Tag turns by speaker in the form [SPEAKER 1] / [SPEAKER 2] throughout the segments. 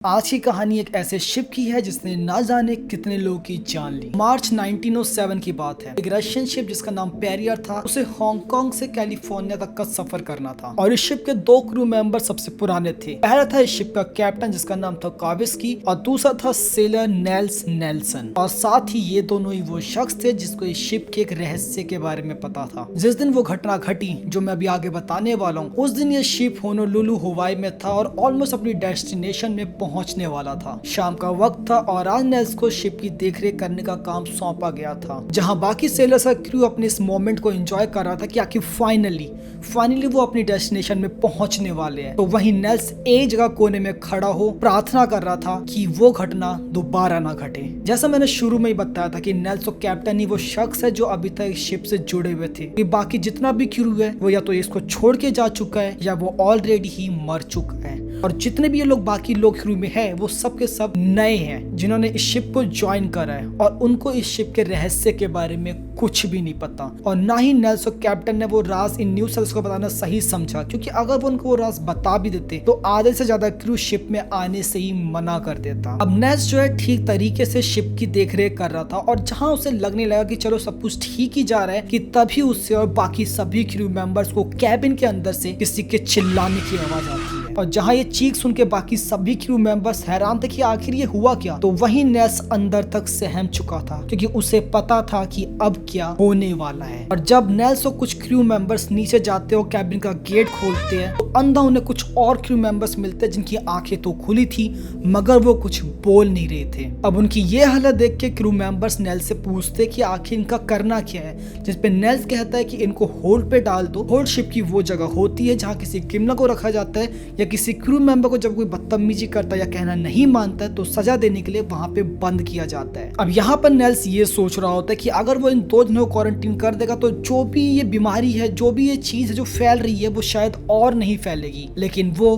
[SPEAKER 1] आज की कहानी एक ऐसे शिप की है जिसने ना जाने कितने लोगों की जान ली। मार्च 1907 की बात है। एक रशियन शिप जिसका नाम पेरियर था, उसे हांगकांग से कैलिफोर्निया तक का सफर करना था और इस शिप के दो क्रू मेंबर सबसे पुराने थे। पहला था इस शिप का कैप्टन जिसका नाम था काविस्की और दूसरा था सेलर नेल्स नेल्सन। और साथ ही ये दोनों ही वो शख्स थे जिसको इस शिप के एक रहस्य के बारे में पता था। जिस दिन वो घटना घटी जो मैं अभी आगे बताने वाला हूँ, उस दिन ये शिप होनोलुलु हवाई में था और ऑलमोस्ट अपनी डेस्टिनेशन में पहुंचने वाला था। शाम का वक्त था और आज नेल्स को शिप की देखरेख करने का काम सौंपा गया था। जहां बाकी सेलर्स का क्रू अपने इस मोमेंट को एंजॉय कर रहा था कि आखिर फाइनली वो अपनी डेस्टिनेशन में पहुंचने वाले हैं, तो वहीं नेल्स एक जगह कोने में खड़ा हो प्रार्थना कर रहा था कि वो घटना दोबारा ना घटे। जैसा मैंने शुरू में ही बताया था कि नेल्स और कैप्टन ही वो शख्स है जो अभी तक शिप से जुड़े हुए थे, कि बाकी जितना भी क्रू है वो या तो इसको छोड़ के जा चुका है या वो ऑलरेडी ही मर चुका है। और जितने भी ये लोग बाकी लोग क्रू में है वो सब के सब नए हैं जिन्होंने इस शिप को ज्वाइन करा है और उनको इस शिप के रहस्य के बारे में कुछ भी नहीं पता। और ना ही नेल्स और कैप्टन ने वो राज इन न्यूज़ सर्विस को बताना सही समझा, क्योंकि अगर वो उनको वो राज बता भी देते तो आधे से ज्यादा क्रू शिप में आने से ही मना कर देता। अब नेल्स जो है ठीक तरीके से शिप की देखरेख कर रहा था और जहां उसे लगने लगा कि चलो सब कुछ ठीक ही जा रहा है, कि तभी उससे और बाकी सभी क्रू मेंबर्स को कैबिन के अंदर से किसी के चिल्लाने की आवाज आती है। और जहां ये चीख सुन के बाकी सभी क्रू मेंबर्स हैरान थे कि आखिर ये हुआ क्या, तो वहीं नेल्स अंदर तक सहम चुका था क्योंकि उसे पता था कि अब क्या होने वाला है। और जब नेल्स और कुछ क्रू मेंबर्स नीचे जाते और कैबिन का गेट खोलते हैं तो अंदर उन्हें कुछ और क्रू मेंबर्स मिलते हैं जिनकी आंखें तो खुली थी मगर वो कुछ बोल नहीं रहे थे। अब उनकी ये हालत देख के क्रू मेंबर्स नेल्स से पूछते कि आखिर इनका करना क्या है, जिसपे नेल्स कहता है कि इनको होल्ड पे डाल दो। होल्ड शिप की वो जगह होती है जहाँ किसी क्रिमिनल को रखा जाता है या किसी क्रू मेंबर को जब कोई बदतमीजी करता है या कहना नहीं मानता है तो सजा देने के लिए वहां पे बंद किया जाता है। अब यहाँ पर नेल्स ये सोच रहा होता है कि अगर वो इन दो जनों को क्वारंटीन कर देगा तो जो भी ये बीमारी है, जो भी ये चीज है जो फैल रही है, वो शायद और नहीं फैलेगी। लेकिन वो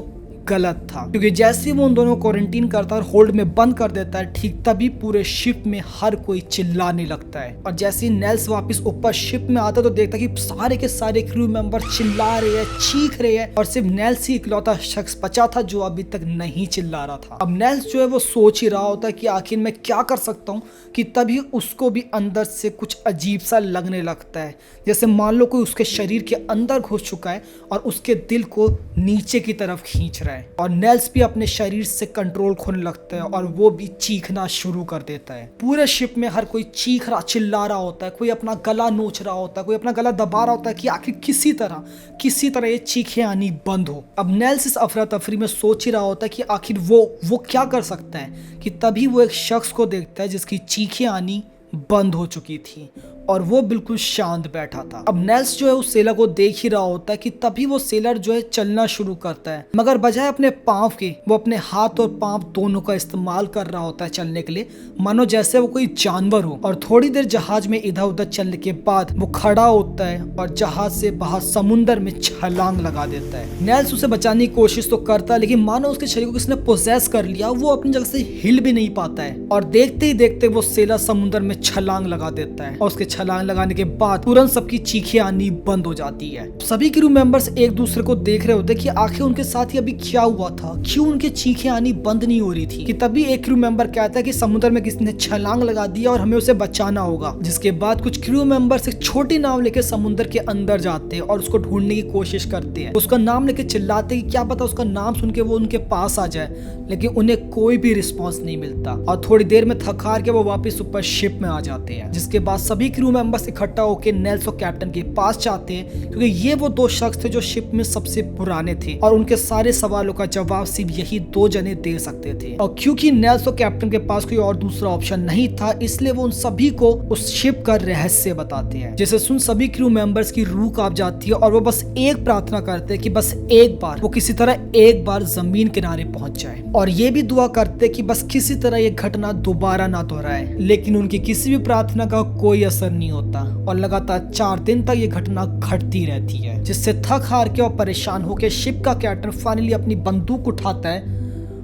[SPEAKER 1] गलत था, क्योंकि जैसे ही वो उन दोनों को क्वारंटीन करता है और होल्ड में बंद कर देता है, ठीक तभी पूरे शिप में हर कोई चिल्लाने लगता है। और जैसे ही नेल्स वापस ऊपर शिप में आता है तो देखता है कि सारे के सारे क्रू मेंबर चिल्ला रहे हैं, चीख रहे हैं और सिर्फ नेल्स ही इकलौता शख्स बचा था जो अभी तक नहीं चिल्ला रहा था। अब नेल्स जो है वो सोच ही रहा होता है कि आखिर मैं क्या कर सकता हूँ, कि तभी उसको भी अंदर से कुछ अजीब सा लगने लगता है, जैसे मान लो कोई उसके शरीर के अंदर घुस चुका है और उसके दिल को नीचे की तरफ खींच रहा है। और नेल्स भी अपने शरीर से कंट्रोल खोने लगता है और वो भी चीखना शुरू कर देता है। पूरे शिप में हर कोई चीख रहा चिल्ला रहा होता है, कोई अपना गला नोच रहा होता है, कोई अपना गला दबा रहा होता है कि आखिर किसी तरह ये चीखें आनी बंद हो। अब नेल्स इस अफरा तफरी में सोच ही रहा होता है कि आखिर वो क्या कर सकता है, कि तभी वो एक शख्स को देखता है जिसकी चीखें आनी बंद हो चुकी थी और वो बिल्कुल शांत बैठा था। अब नेल्स जो है उस सेलर को देख ही रहा होता है कि तभी वो सेलर जो है चलना शुरू करता है, मगर बजाय अपने पांव के वो अपने हाथ और पांव दोनों का इस्तेमाल कर रहा होता है चलने के लिए, मानो जैसे वो कोई जानवर हो। और थोड़ी देर जहाज में इधर उधर चलने के बाद वो खड़ा होता है और जहाज से बाहर समुंदर में छलांग लगा देता है। नेल्स उसे बचाने की कोशिश तो करता है, लेकिन मानो उसके शरीर को किसने पोजेस कर लिया, वो अपनी जगह से हिल भी नहीं पाता है। और देखते ही देखते वो सेलर समुद्र में छलांग लगा देता है और उसके छलांग लगाने के बाद तुरंत सबकी चीखें आनी बंद हो जाती है। सभी क्रू मेंबर्स एक दूसरे को देख रहे होते कि आखिर उनके साथ ही अभी क्या हुआ था, क्यों उनकी चीखें आनी बंद नहीं हो रही थी। कि तभी एक क्रू मेंबर कहता है कि समुद्र में किसी ने छलांग लगा दिया और हमें उसे बचाना होगा। जिसके बाद कुछ क्रू मेंबर्स एक छोटी नाव लेकर समुद्र के अंदर जाते हैं और उसको ढूंढने की कोशिश करते हैं। उसका नाम लेके चिल्लाते कि क्या पता उसका नाम सुन के वो उनके पास आ जाए, लेकिन उन्हें कोई भी रिस्पॉन्स नहीं मिलता। और थोड़ी देर में थक हार के वो वापस ऊपर शिप में आ जाते हैं। जिसके बाद सभी क्रू मेंबर्स इकट्ठा होकर नेल्स और कैप्टन के पास जाते हैं, क्योंकि ये वो दो शख्स थे जो शिप में सबसे पुराने थे और उनके सारे सवालों का जवाब सिर्फ यही दो जने दे सकते थे। और क्योंकि नेल्स और कैप्टन के पास कोई और दूसरा ऑप्शन नहीं था, इसलिए वो उन सभी को उस शिप का रहस्य बताते हैं, जिसे सुन सभी क्रू मेंबर्स की रूह कांप जाती है और वो बस एक प्रार्थना करते हैं कि बस एक बार वो किसी तरह एक बार जमीन किनारे पहुंच जाए। और ये भी दुआ करते कि बस किसी तरह ये घटना दोबारा ना दोहराए। लेकिन उनकी किसी भी प्रार्थना का कोई असर नहीं होता और लगातार 4 दिन तक ये घटना घटती रहती है, जिससे थक हार के और परेशान होकर शिप का कैप्टन फाइनली अपनी बंदूक उठाता है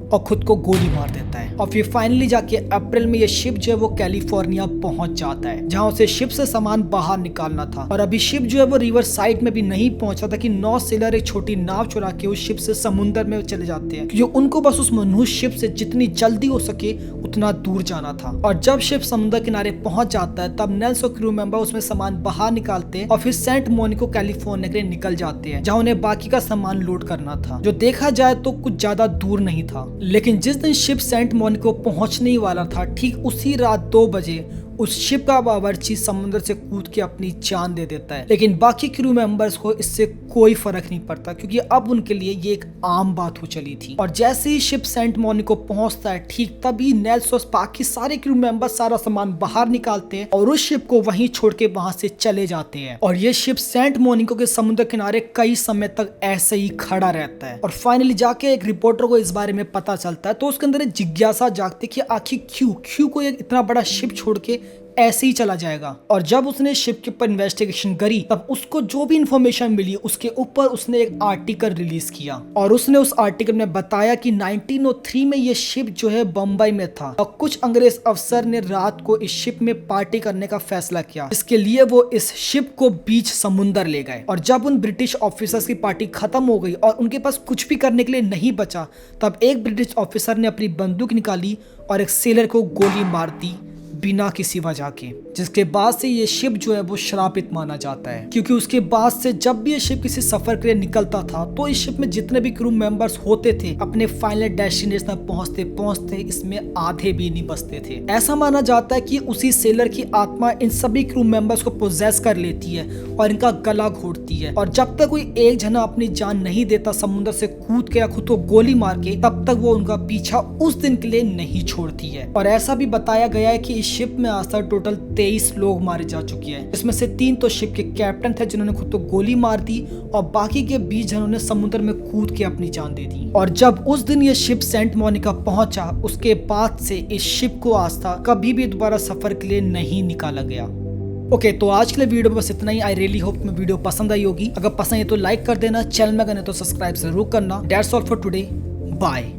[SPEAKER 1] और खुद को गोली मार देता है। जाता है और फिर फाइनली जाके अप्रैल में ये शिप जो है वो कैलिफोर्निया पहुंच जाता है, जहां उसे शिप से सामान बाहर निकालना था। और अभी शिप जो है वो रिवर साइड में भी नहीं पहुंचा था कि 9 सेलर एक छोटी नाव चुरा के उस शिप से समुद्र में चले जाते हैं, क्योंकि उनको बस उस मनुष्य शिप से जितनी जल्दी हो सके उतना दूर जाना था। और जब शिप समुद्र किनारे पहुंच जाता है तब नेल्स और क्रू मेंबर उसमें सामान बाहर निकालते हैं और फिर सेंट मोनिको कैलिफोर्निया के लिए निकल जाते हैं, जहां उन्हें बाकी का सामान लोड करना था, जो देखा जाए तो कुछ ज्यादा दूर नहीं था। लेकिन जिस दिन शिप सेंट मोनिको पहुंचने ही वाला था, ठीक उसी रात 2 बजे उस शिप का बावर्ची समुद्र से कूद के अपनी जान दे देता है। लेकिन बाकी क्रू मेंबर्स को इससे कोई फर्क नहीं पड़ता, क्योंकि अब उनके लिए ये एक आम बात हो चली थी। और जैसे ही शिप सेंट मोनिको पहुंचता है, ठीक तभी नेल्स और बाकी सारे क्रू मेंबर्स सारा सामान बाहर निकालते हैं और उस शिप को वहीं छोड़ के वहां से चले जाते हैं। और ये शिप सेंट मोनिको के समुद्र किनारे कई समय तक ऐसे ही खड़ा रहता है। और फाइनली जाके एक रिपोर्टर को इस बारे में पता चलता है, तो उसके अंदर एक जिज्ञासा जागती कि आखिर क्यों कोई एक इतना बड़ा शिप छोड़ के ऐसे ही चला जाएगा। और जब उसने शिप के ऊपर इन्वेस्टिगेशन करी, तब उसको जो भी इंफॉर्मेशन मिली उसके ऊपर उसने एक आर्टिकल रिलीज किया और उसने उस आर्टिकल में बताया कि 1903 में ये शिप जो है बम्बई में था और कुछ अंग्रेज अफसर ने रात को इस शिप में पार्टी करने का फैसला किया, इसके लिए वो इस शिप को बीच समुंदर ले गए। और जब उन ब्रिटिश ऑफिसर्स की पार्टी खत्म हो गई और उनके पास कुछ भी करने के लिए नहीं बचा, तब एक ब्रिटिश ऑफिसर ने अपनी बंदूक निकाली और एक सेलर को गोली मार दी बिना किसी वजह के, जिसके बाद से ये शिप जो है वो श्रापित माना जाता है, क्योंकि उसके बाद से जब भी ये शिप किसी सफर के लिए निकलता था तो इस शिप में जितने भी क्रू मेंबर्स होते थे अपने फाइनल डेस्टिनेशन पहुंचते इसमें आधे भी नहीं बचते थे। ऐसा माना जाता है कि उसी सेलर की आत्मा इन सभी क्रू मेंबर्स को पोजेस कर लेती है और इनका गला घोटती है, और जब तक कोई एक जना अपनी जान नहीं देता समुद्र से कूद के या खुद को गोली मार के, तब तक वो उनका पीछा उस दिन के लिए नहीं छोड़ती है। और ऐसा भी बताया गया है कि इस शिप में आज तक टोटल 23 लोग मारे जा चुके हैं, इसमें से 3 तो शिप के कैप्टन थे जिन्होंने खुद को गोली मार दी और बाकी के 20 जनों ने समुद्र में कूद के अपनी जान दे दी। और जब उस दिन ये शिप सेंट मोनिका पहुंचा, उसके बाद से इस शिप को आज तक कभी भी दोबारा सफर के लिए नहीं निकाला गया। ओके, तो आज के लिए वीडियो में बस इतना ही। आई रियली होप तुम्हें वीडियो पसंद आई होगी। अगर पसंद है तो लाइक कर देना, चैनल में करना तो सब्सक्राइब जरूर करना। That's all for today, bye.